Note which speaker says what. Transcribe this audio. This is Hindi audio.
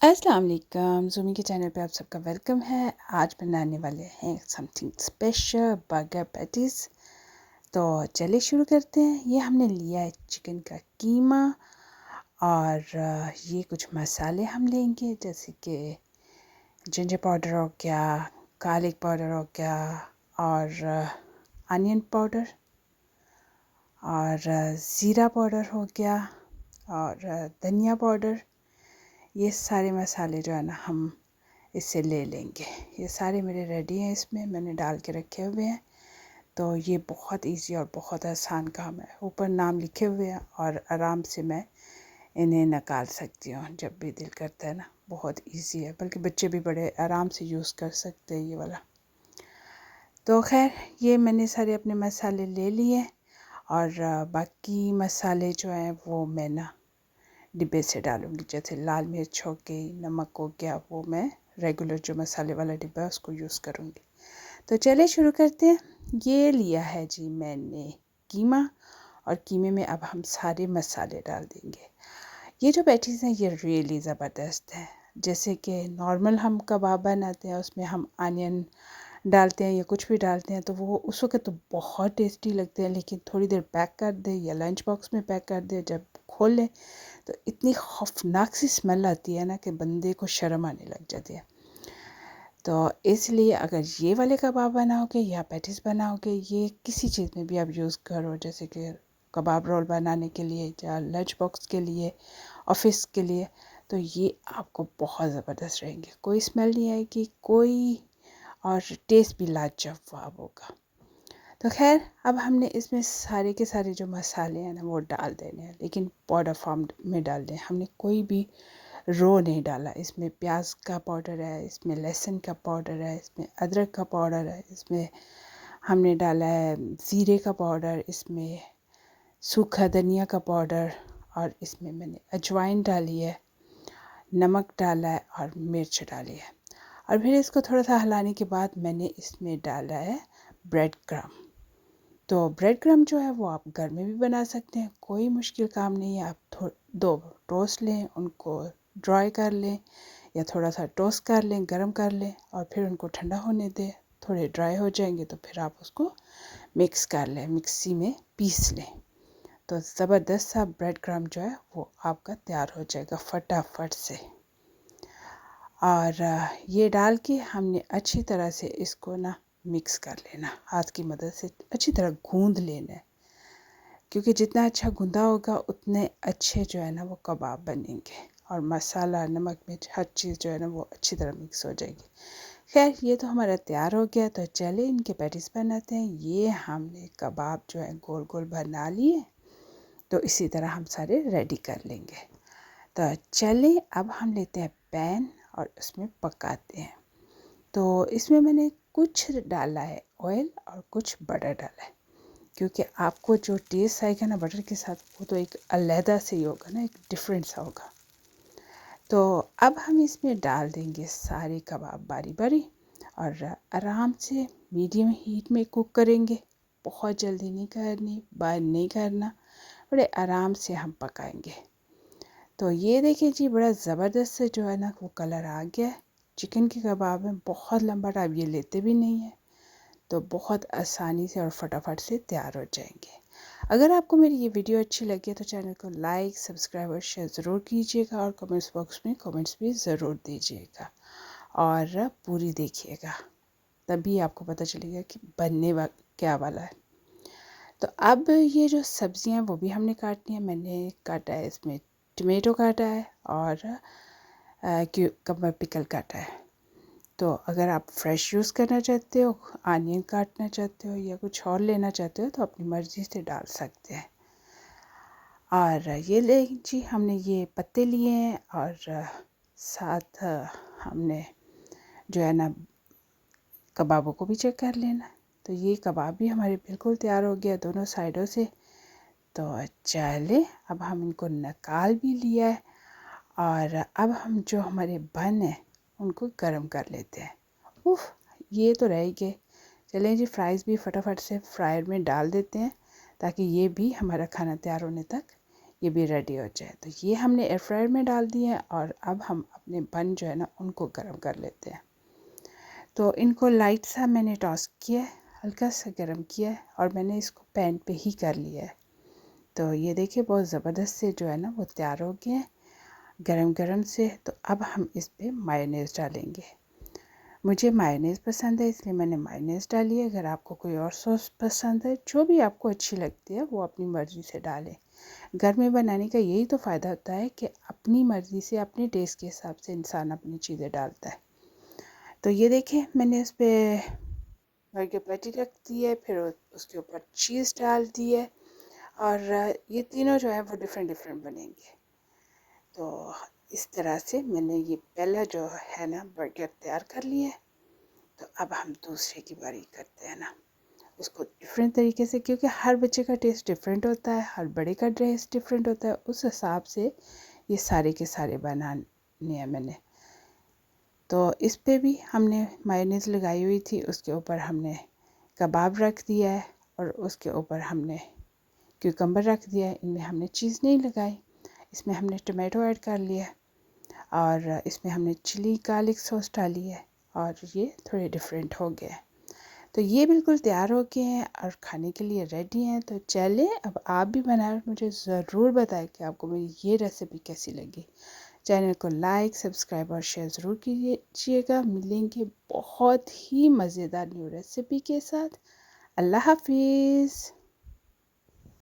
Speaker 1: अस्सलाम वालेकुम, ज़ूमी के चैनल पे आप सबका वेलकम है। आज बनाने वाले हैं समथिंग स्पेशल बर्गर पैटीज़। तो चलिए शुरू करते हैं। ये हमने लिया है चिकन का कीमा और ये कुछ मसाले हम लेंगे जैसे कि जिंजर पाउडर हो गया, गार्लिक पाउडर हो गया और अनियन पाउडर और ज़ीरा पाउडर हो गया और धनिया पाउडर। ये सारे मसाले जो है ना हम इससे ले लेंगे। ये सारे मेरे रेडी हैं, इसमें मैंने डाल के रखे हुए हैं। तो ये बहुत इजी और बहुत आसान काम है। ऊपर नाम लिखे हुए हैं और आराम से मैं इन्हें निकाल सकती हूँ जब भी दिल करता है ना। बहुत इजी है, बल्कि बच्चे भी बड़े आराम से यूज़ कर सकते हैं ये वाला। तो खैर ये मैंने सारे अपने मसाले ले लिए और बाकी मसाले जो हैं वो मैं ना डिब्बे से डालूँगी। जैसे लाल मिर्च हो गई, नमक हो गया, वो मैं रेगुलर जो मसाले वाला डिब्बा है उसको यूज़ करूँगी। तो चलिए शुरू करते हैं। ये लिया है जी मैंने कीमा और कीमे में अब हम सारे मसाले डाल देंगे। ये जो पैटीज़ हैं ये रियली ज़बरदस्त है। जैसे कि नॉर्मल हम कबाब बनाते हैं उसमें हम अनियन डालते हैं या कुछ भी डालते हैं तो वो उस वक्त तो बहुत टेस्टी लगते हैं, लेकिन थोड़ी देर पैक कर दे या लंच बॉक्स में पैक कर दे, जब खोल लें तो इतनी खौफनाक सी स्मेल आती है ना कि बंदे को शर्म आने लग जाती है। तो इसलिए अगर ये वाले कबाब बनाओगे या पैटीज़ बनाओगे, ये किसी चीज़ में भी आप यूज़ करो, जैसे कि कबाब रोल बनाने के लिए या लंच बॉक्स के लिए, ऑफिस के लिए, तो ये आपको बहुत ज़बरदस्त रहेंगे। कोई स्मेल नहीं आएगी, कोई और टेस्ट भी लाजवाब होगा। तो खैर अब हमने इसमें सारे के सारे जो मसाले हैं ना वो डाल देने हैं, लेकिन पाउडर फॉर्म में डालने हैं। हमने कोई भी रो नहीं डाला। इसमें प्याज का पाउडर है, इसमें लहसुन का पाउडर है, इसमें अदरक का पाउडर है, इसमें हमने डाला है ज़ीरे का पाउडर, इसमें सूखा धनिया का पाउडर और इसमें मैंने अजवाइन डाली है, नमक डाला है और मिर्च डाली है। और फिर इसको थोड़ा सा हिलाने के बाद मैंने इसमें डाला है ब्रेड क्रम। तो ब्रेड क्रम जो है वो आप घर में भी बना सकते हैं, कोई मुश्किल काम नहीं है। आप दो टोस्ट लें, उनको ड्राई कर लें या थोड़ा सा टोस्ट कर लें, गरम कर लें और फिर उनको ठंडा होने दें। थोड़े ड्राई हो जाएंगे तो फिर आप उसको मिक्स कर लें, मिक्सी में पीस लें। तो ज़बरदस्त सा ब्रेड क्रम जो है वो आपका तैयार हो जाएगा फटाफट से। और ये डाल के हमने अच्छी तरह से इसको ना मिक्स कर लेना, हाथ की मदद से अच्छी तरह गूंद लेना है, क्योंकि जितना अच्छा गूंदा होगा उतने अच्छे जो है ना वो कबाब बनेंगे और मसाला, नमक, मिर्च हर चीज़ जो है ना वो अच्छी तरह मिक्स हो जाएगी। खैर ये तो हमारा तैयार हो गया, तो चले इनके पैटीज़ बनाते हैं। ये हमने कबाब जो है गोल गोल बना लिए, तो इसी तरह हम सारे रेडी कर लेंगे। तो चले अब हम लेते हैं पैन और उसमें पकाते हैं। तो इसमें मैंने कुछ डाला है ऑयल और कुछ बटर डाला है, क्योंकि आपको जो टेस्ट आएगा ना बटर के साथ वो तो एक अलहदा से ही होगा ना, एक डिफरेंट सा होगा। तो अब हम इसमें डाल देंगे सारे कबाब बारी बारी और आराम से मीडियम हीट में कुक करेंगे। बहुत जल्दी नहीं करनी, बर्न नहीं करना, बड़े आराम से हम पकाएंगे। तो ये देखिए जी, बड़ा ज़बरदस्त से जो है ना वो कलर आ गया है। चिकन के कबाब में बहुत लंबा टाइम ये लेते भी नहीं है, तो बहुत आसानी से और फटाफट से तैयार हो जाएंगे। अगर आपको मेरी ये वीडियो अच्छी लगी तो चैनल को लाइक, सब्सक्राइब और शेयर ज़रूर कीजिएगा और कमेंट्स बॉक्स में कमेंट्स भी ज़रूर दीजिएगा और पूरी देखिएगा, तभी आपको पता चलेगा कि बनने क्या वाला है। तो अब ये जो सब्ज़ियाँ हैं वो भी हमने काटनी है। मैंने काटा है, इसमें टमेटो काटा है और क्यूकम्बर पिकल काटा है। तो अगर आप फ्रेश यूज़ करना चाहते हो, आनियन काटना चाहते हो या कुछ और लेना चाहते हो तो अपनी मर्ज़ी से डाल सकते हैं। और ये ले जी, हमने ये पत्ते लिए हैं और साथ हमने जो है ना कबाबों को भी चेक कर लेना। तो ये कबाब भी हमारे बिल्कुल तैयार हो गया दोनों साइडों से। तो चले अब हम इनको निकाल भी लिया है और अब हम जो हमारे बन हैं उनको गर्म कर लेते हैं। उफ, ये तो रह गए। चलें जी, फ्राइज़ भी फटाफट से फ्रायर में डाल देते हैं ताकि ये भी हमारा खाना तैयार होने तक ये भी रेडी हो जाए। तो ये हमने एयर फ्रायर में डाल दिए हैं और अब हम अपने बन जो है ना उनको गर्म कर लेते हैं। तो इनको लाइट सा मैंने टॉस्ट किया है, हल्का सा गर्म किया है और मैंने इसको पैन पे ही कर लिया है। तो ये देखिए बहुत ज़बरदस्त से जो है ना वो तैयार हो गए हैं गरम गरम से। तो अब हम इस पर मायोनीज़ डालेंगे। मुझे मायोनीज़ पसंद है इसलिए मैंने मायोनीज़ डाली है। अगर आपको कोई और सॉस पसंद है, जो भी आपको अच्छी लगती है वो अपनी मर्ज़ी से डालें। घर में बनाने का यही तो फ़ायदा होता है कि अपनी मर्ज़ी से अपने टेस्ट के हिसाब से इंसान अपनी चीज़ें डालता है। तो ये देखिए मैंने इस पर बर्गर पैटी रख दी है, फिर उसके ऊपर चीज़ डाल दी है और ये तीनों जो है वो डिफरेंट डिफरेंट बनेंगे। तो इस तरह से मैंने ये पहला जो है ना बर्गर तैयार कर लिया है। तो अब हम दूसरे की बारी करते हैं ना उसको डिफरेंट तरीके से, क्योंकि हर बच्चे का टेस्ट डिफरेंट होता है, हर बड़े का टेस्ट डिफरेंट होता है। उस हिसाब से ये सारे के सारे बनाने हैं मैंने। तो इस पे भी हमने मायोनीज़ लगाई हुई थी, उसके ऊपर हमने कबाब रख दिया है और उसके ऊपर हमने क्यूकम्बर रख दिया है। इनमें हमने चीज़ नहीं लगाई। इसमें हमने टमाटो ऐड कर लिया और इसमें हमने चिली गार्लिक सॉस डाली है और ये थोड़े डिफरेंट हो गए। तो ये बिल्कुल तैयार हो गए हैं और खाने के लिए रेडी हैं। तो चलें अब आप भी बनाएं, मुझे ज़रूर बताएं कि आपको मेरी ये रेसिपी कैसी लगी। चैनल को लाइक, सब्सक्राइब और शेयर ज़रूर कीजिएगा। मिलेंगे बहुत ही मज़ेदार न्यू रेसिपी के साथ। अल्लाह हाफिज़।